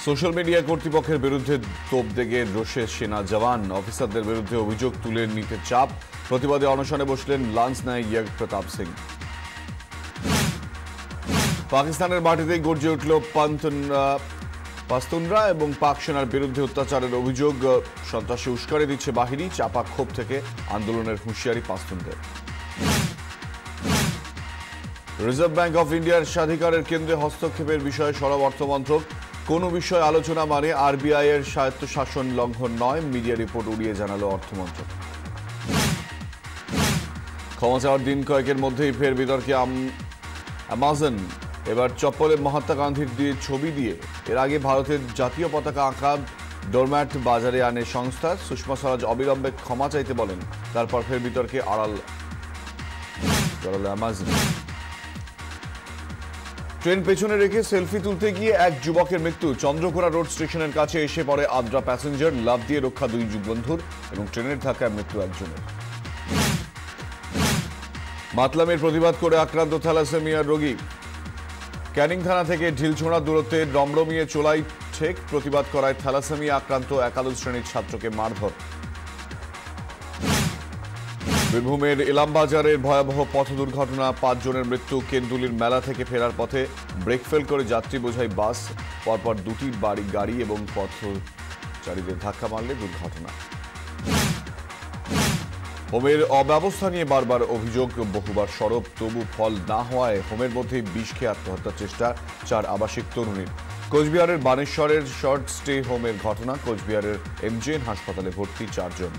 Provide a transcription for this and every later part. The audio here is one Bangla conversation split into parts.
সোশ্যাল মিডিয়া কর্তৃপক্ষের বিরুদ্ধে তোপ দেগে রোষে সেনা জওয়ান, অফিসারদের বিরুদ্ধে অভিযোগ তুলে নিতে চাপ, প্রতিবাদে অনশনে বসলেন লান্স নায়ক প্রতাপ সিং। পাকিস্তানের মাটিতেই গর্জে উঠল পাশতুনরা এবং পাক সেনার বিরুদ্ধে অত্যাচারের অভিযোগ। সন্ত্রাসী উস্কানি দিচ্ছে বাহিনী, চাপা ক্ষোভ থেকে আন্দোলনের হুঁশিয়ারি পাশতুনদের। রিজার্ভ ব্যাংক অফ ইন্ডিয়ার স্বাধিকারের কেন্দ্রে হস্তক্ষেপের বিষয়ে সরব অর্থমন্ত্রক। কোন বিষয় আলোচনা মানে আরবিআই এর স্বায়ত্তশাসন লঙ্ঘন নয়, মিডিয়া রিপোর্ট উড়িয়ে জানালো অর্থমন্ত্রক। ক্ষমা চাওয়ার দিন কয়েকের মধ্যেই ফের বিতর্কে অ্যামাজন। এবার চপ্পলে মহাত্মা গান্ধীর ছবি দিয়ে এর আগে ভারতের জাতীয় পতাকা আঁকা ডোরম্যাট বাজারে আনে সংস্থা। সুষমা স্বরাজ অবিলম্বে ক্ষমা চাইতে বলেন, তারপর ফের বিতর্কে আড়াল অ্যামাজন। ট্রেন পেছনে রেখে সেলফি তুলতে গিয়ে এক যুবকের মৃত্যু। চন্দ্রকোনা রোড স্টেশনের কাছে এসে পড়ে আদ্রা প্যাসেঞ্জার, লাফ দিয়ে রক্ষা দুই বন্ধুর এবং ট্রেনের ধাক্কায় মৃত্যু একজনের। মাতলামের প্রতিবাদ করে আক্রান্ত থ্যালাসেমিয়ার রোগী। ক্যানিং থানা থেকে ঢিলছোড়া দূরত্বে রমরমিয়ে চোলাই ঠেক, প্রতিবাদ করায় থ্যালাসেমিয়া আক্রান্ত একাদশ শ্রেণীর ছাত্রকে মারধর। বীরভূমের ইলামবাজারের ভয়াবহ পথ দুর্ঘটনা, 5 জনের মৃত্যু। কেন্দুলির মেলা থেকে ফেরার পথে ব্রেক ফেল করে যাত্রী বোঝাই বাস, পরপর দুটি গাড়ি এবং পথচারীদের ধাক্কা মারলে দুর্ঘটনা। হোমের অব্যবস্থা নিয়ে বারবার অভিযোগ, বহুবার সরব, তবু ফল না হওয়ায় হোমের মধ্যেই বিষ খেয়ে আত্মহত্যার চেষ্টা 4 আবাসিক তরুণীর। কোচবিহারের বানেশ্বরের শর্ট স্টে হোমের ঘটনা, কোচবিহারের এমজেএন হাসপাতালে ভর্তি 4 জন।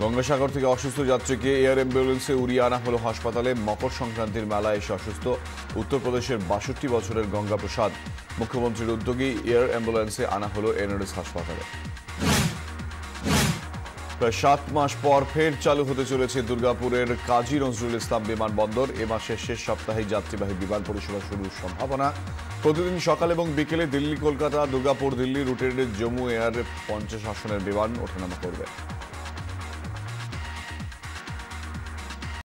গঙ্গাসাগর থেকে অসুস্থ যাত্রীকে এয়ার অ্যাম্বুলেন্সে উড়িয়ে আনা হলো হাসপাতালে। মকর সংক্রান্তির মেলায় এসে অসুস্থ উত্তরপ্রদেশের 62 বছরের গঙ্গা প্রসাদ। মুখ্যমন্ত্রীর উদ্যোগেই এয়ার অ্যাম্বুলেন্সে আনা হলো এনআরএস হাসপাতালে। প্রায় 7 মাস পর ফের চালু হতে চলেছে দুর্গাপুরের কাজী নজরুল ইসলাম বিমানবন্দর। এ মাসের শেষ সপ্তাহেই যাত্রীবাহী বিমান পরিষেবা শুরুর সম্ভাবনা। প্রতিদিন সকাল এবং বিকেলে দিল্লি কলকাতা, দুর্গাপুর দিল্লি রুটের জম্মু এয়ার 50 আসনের বিমান ওঠানামা করবে।